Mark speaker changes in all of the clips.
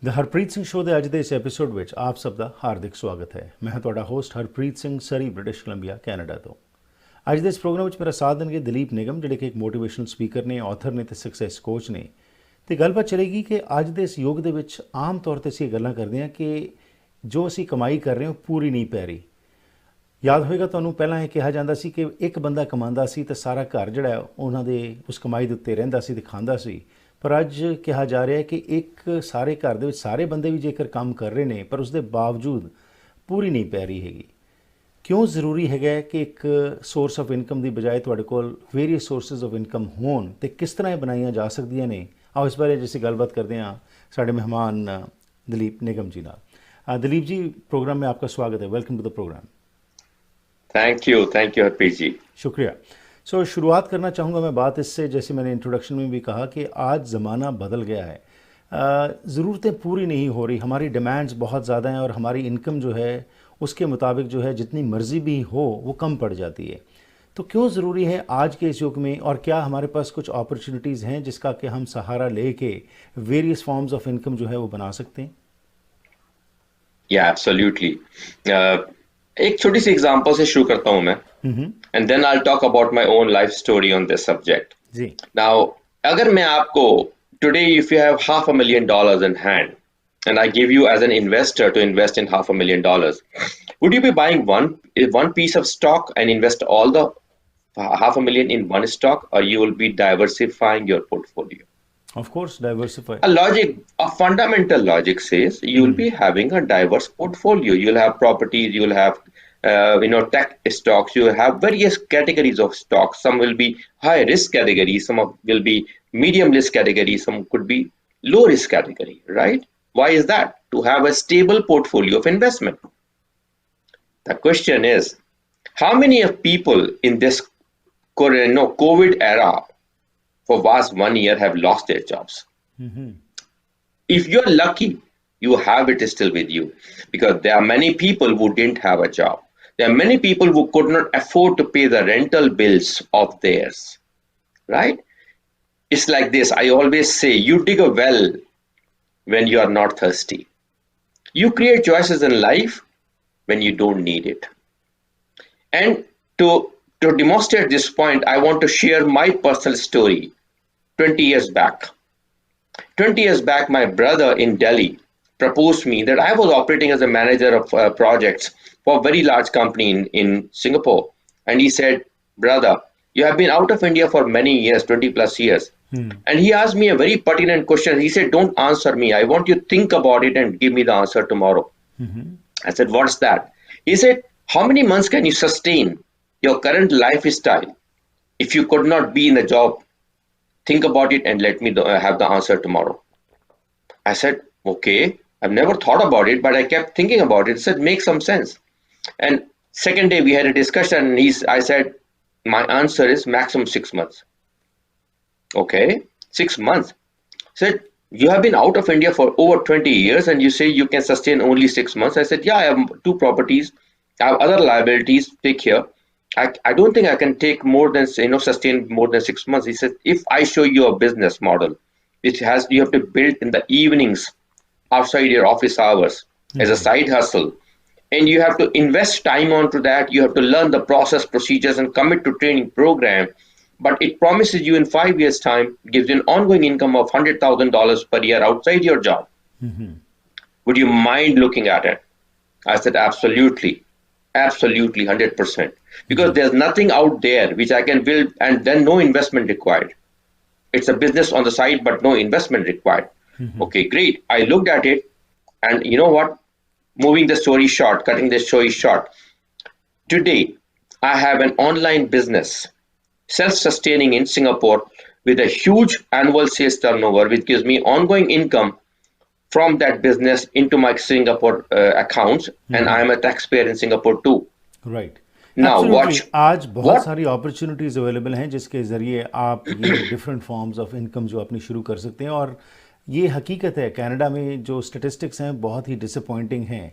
Speaker 1: ਦ Harpreet Singh show ਦੇ ਅੱਜ ਦੇ ਇਸ ਐਪੀਸੋਡ ਵਿੱਚ ਆਪ ਸਭ ਦਾ ਹਾਰਦਿਕ ਸਵਾਗਤ ਹੈ। ਮੈਂ ਹਾਂ ਤੁਹਾਡਾ ਹੋਸਟ ਹਰਪ੍ਰੀਤ ਸਿੰਘ, ਸਰੀ, ਬ੍ਰਿਟਿਸ਼ ਕੋਲੰਬੀਆ, ਕੈਨੇਡਾ ਤੋਂ। ਅੱਜ ਦੇ ਇਸ ਪ੍ਰੋਗਰਾਮ ਵਿੱਚ ਮੇਰਾ ਸਾਥ ਦੇਣਗੇ ਦਲੀਪ ਨਿਗਮ, ਜਿਹੜੇ ਕਿ ਇੱਕ ਮੋਟੀਵੇਸ਼ਨਲ ਸਪੀਕਰ ਨੇ, ਆਥਰ ਨੇ ਅਤੇ ਸਕਸੈਸ ਕੋਚ ਨੇ। ਅਤੇ ਗੱਲਬਾਤ ਚਲੇਗੀ ਕਿ ਅੱਜ ਦੇ ਇਸ ਯੁੱਗ ਦੇ ਵਿੱਚ ਆਮ ਤੌਰ 'ਤੇ ਅਸੀਂ ਇਹ ਗੱਲਾਂ ਕਰਦੇ ਹਾਂ ਕਿ ਜੋ ਅਸੀਂ ਕਮਾਈ ਕਰ ਰਹੇ ਹਾਂ ਉਹ ਪੂਰੀ ਨਹੀਂ ਪੈ ਰਹੀ। ਯਾਦ ਹੋਏਗਾ ਤੁਹਾਨੂੰ, ਪਹਿਲਾਂ ਇਹ ਕਿਹਾ ਜਾਂਦਾ ਸੀ ਕਿ ਇੱਕ ਬੰਦਾ ਕਮਾਉਂਦਾ ਸੀ ਅਤੇ ਸਾਰਾ ਘਰ ਜਿਹੜਾ ਉਹਨਾਂ ਦੇ ਉਸ ਕਮਾਈ ਦੇ ਉੱਤੇ ਰਹਿੰਦਾ ਸੀ ਅਤੇ ਖਾਂਦਾ ਸੀ। ਪਰ ਅੱਜ ਕਿਹਾ ਜਾ ਰਿਹਾ ਹੈ ਕਿ ਇੱਕ ਸਾਰੇ ਘਰ ਦੇ ਵਿੱਚ ਸਾਰੇ ਬੰਦੇ ਵੀ ਜੇਕਰ ਕੰਮ ਕਰ ਰਹੇ ਨੇ ਪਰ ਉਸ ਦੇ ਬਾਵਜੂਦ ਪੂਰੀ ਨਹੀਂ ਪੈ ਰਹੀ ਹੈਗੀ। ਕਿਉਂ ਜ਼ਰੂਰੀ ਹੈਗਾ ਕਿ ਇੱਕ ਸੋਰਸ ਆਫ ਇਨਕਮ ਦੀ ਬਜਾਏ ਤੁਹਾਡੇ ਕੋਲ ਵੇਰੀਅਸ ਸੋਰਸਿਸ ਆਫ ਇਨਕਮ ਹੋਣ ਅਤੇ ਕਿਸ ਤਰ੍ਹਾਂ ਇਹ ਬਣਾਈਆਂ ਜਾ ਸਕਦੀਆਂ ਨੇ? ਆਓ ਇਸ ਬਾਰੇ ਅਸੀਂ ਗੱਲਬਾਤ ਕਰਦੇ ਹਾਂ ਸਾਡੇ ਮਹਿਮਾਨ ਦਲੀਪ ਨਿਗਮ जी ਨਾਲ। दलीप जी, प्रोग्राम में आपका स्वागत है। Welcome to the program.
Speaker 2: Thank you Harpreet ji.
Speaker 1: शुक्रिया। शुरुआत करना चाहूँगा मैं बात इससे, जैसे मैंने इंट्रोडक्शन में भी कहा कि आज ज़माना बदल गया है, ज़रूरतें पूरी नहीं हो रही, हमारी डिमांड्स बहुत ज़्यादा हैं और हमारी इनकम जो है उसके मुताबिक जो है जितनी मर्ज़ी भी हो वो कम पड़ जाती है। तो क्यों ज़रूरी है आज के इस युग में, और क्या हमारे पास कुछ अपॉर्चुनिटीज़ हैं जिसका कि हम सहारा ले के वेरियस फॉर्म्स ऑफ इनकम जो है वो बना सकते हैं?
Speaker 2: या एब्सोल्युटली। एक छोटी सी एग्जांपल से शुरू करता हूं मैं, and then I will talk about my own life story on this subject.
Speaker 1: जी।
Speaker 2: नाउ अगर मैं आपको today if you have $500,000 in hand and I give you as an investor to invest in $500,000, would you be buying one piece of stock and invest all the $500,000 in one stock, or you will be diversifying your portfolio?
Speaker 1: Of course, diversify.
Speaker 2: A fundamental logic says you will be having a diverse portfolio. You'll have properties, you'll have tech stocks, you will have various categories of stocks. Some will be high risk category, some will be medium risk category, some could be low risk category, right? Why is that? To have a stable portfolio of investment. The question is, how many of people in this COVID era for past 1 year have lost their jobs? If you're lucky, you have it still with you, because there are many people who didn't have a job. There are many people who could not afford to pay the rental bills of theirs, right? It's like this. I always say, you dig a well when you are not thirsty. You create choices in life when you don't need it. And to demonstrate this point, I want to share my personal story. 20 years back, my brother in Delhi proposed me that I was operating as a manager of projects for a very large company in Singapore. And he said, brother, you have been out of India for many years, 20 plus years. And he asked me a very pertinent question. He said, don't answer me. I want you to think about it and give me the answer tomorrow. I said, what's that? He said, how many months can you sustain your current lifestyle if you could not be in a job? Think about it and let me have the answer tomorrow. I said, okay, I've never thought about it, but I kept thinking about it. It said, make some sense. And second day we had a discussion, and I said, my answer is maximum 6 months. Okay, 6 months. Said, you have been out of India for over 20 years and you say you can sustain only 6 months. I said, yeah, I have 2 properties. I have other liabilities to take care. I don't think I can take more than, sustain more than 6 months. He said, if I show you a business model, which you have to build in the evenings outside your office hours as a side hustle, and you have to invest time onto that, you have to learn the process, procedures, and commit to training program, but it promises you in 5 years time, gives you an ongoing income of $100,000 per year outside your job. Would you mind looking at it? I said, absolutely, 100%. Because there's nothing out there which I can build and then no investment required. It's a business on the side, but no investment required. Okay, great. I looked at it, and you know what? Cutting the story short. Today, I have an online business, self-sustaining in Singapore, with a huge annual sales turnover, which gives me ongoing income from that business into my Singapore accounts, and I am a taxpayer in Singapore too.
Speaker 1: Right.
Speaker 2: Now watch.
Speaker 1: आज बहुत सारी opportunities available हैं जिसके ज़रिए आप ये different forms of income जो अपनी शुरू कर सकते हैं। और ये हकीकत है, कनाडा में जो स्टेटिस्टिक्स हैं बहुत ही डिसअपॉइंटिंग हैं।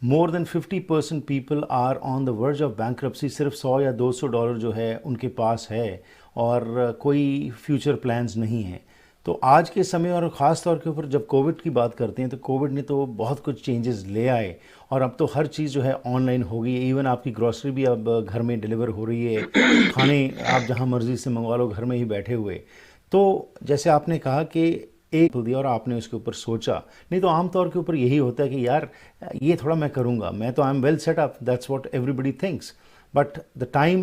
Speaker 1: More than 50% people are on the verge of bankruptcy. सिर्फ $100 या $200 जो है उनके पास है और कोई फ्यूचर प्लान्स नहीं हैं। तो आज के समय और ख़ास तौर के ऊपर जब कोविड की बात करते हैं तो कोविड ने तो बहुत कुछ चेंजेस ले आए और अब तो हर चीज़ जो है ऑनलाइन हो गई है। इवन आपकी ग्रॉसरी भी अब घर में डिलीवर हो रही है, खाने आप जहां मर्ज़ी से मंगवा लो घर में ही बैठे हुए। तो जैसे आपने कहा कि एक दिया और आपने उसके ऊपर सोचा, नहीं तो आमतौर के ऊपर यही होता है कि यार ये थोड़ा मैं करूँगा, मैं तो I am well set up, that's what everybody thinks. But the time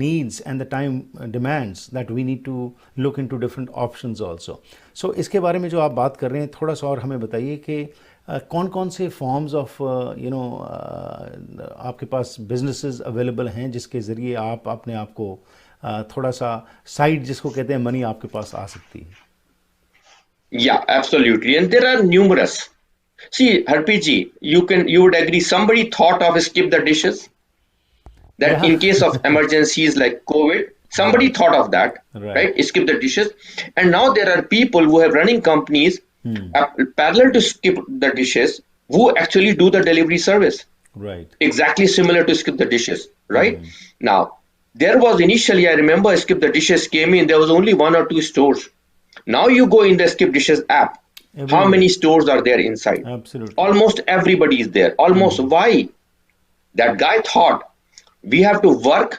Speaker 1: needs and the time demands that we need to look into different options also. So इसके बारे में जो आप बात कर रहे हैं थोड़ा सा और हमें बताइए कि कौन कौन से फॉर्म्स ऑफ आपके पास बिजनेसेस अवेलेबल हैं जिसके ज़रिए आप अपने आप को थोड़ा सा साइड जिसको कहते हैं मनी आपके पास आ सकती है।
Speaker 2: Yeah, absolutely. And there are numerous. See, Harpiji, you would agree somebody thought of skip the dishes, that
Speaker 1: Yeah.
Speaker 2: in case of emergencies like COVID, somebody
Speaker 1: Right.
Speaker 2: thought of that,
Speaker 1: Right.
Speaker 2: right? Skip the dishes. And now there are people who have running companies parallel to skip the dishes who actually do the delivery service.
Speaker 1: Right.
Speaker 2: Exactly similar to skip the dishes, right? Now, there was initially, I remember skip the dishes came in, there was only one or two stores. Now you go in the skip dishes app. How many
Speaker 1: Everywhere.
Speaker 2: stores are there inside?
Speaker 1: Absolutely.
Speaker 2: Almost everybody is there. Almost. Why? That guy thought we have to work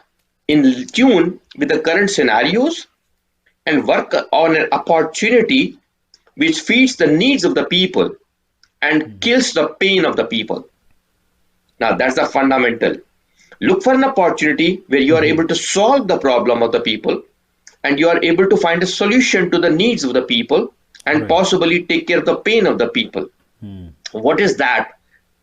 Speaker 2: in tune with the current scenarios and work on an opportunity which feeds the needs of the people and kills the pain of the people. Now that's the fundamental. Look for an opportunity where you are able to solve the problem of the people and you are able to find a solution to the needs of the people and
Speaker 1: Right.
Speaker 2: possibly take care of the pain of the people. What is that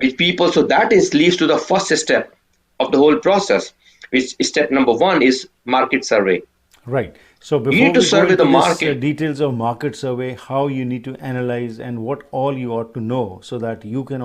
Speaker 2: with people? So that is leads to the first step of the whole process, which step number one is market survey.
Speaker 1: Right. So
Speaker 2: You
Speaker 1: before
Speaker 2: need to
Speaker 1: we go
Speaker 2: survey
Speaker 1: into
Speaker 2: the
Speaker 1: this
Speaker 2: market.
Speaker 1: details of market survey, how you need to analyze and what all you ought to know so that you can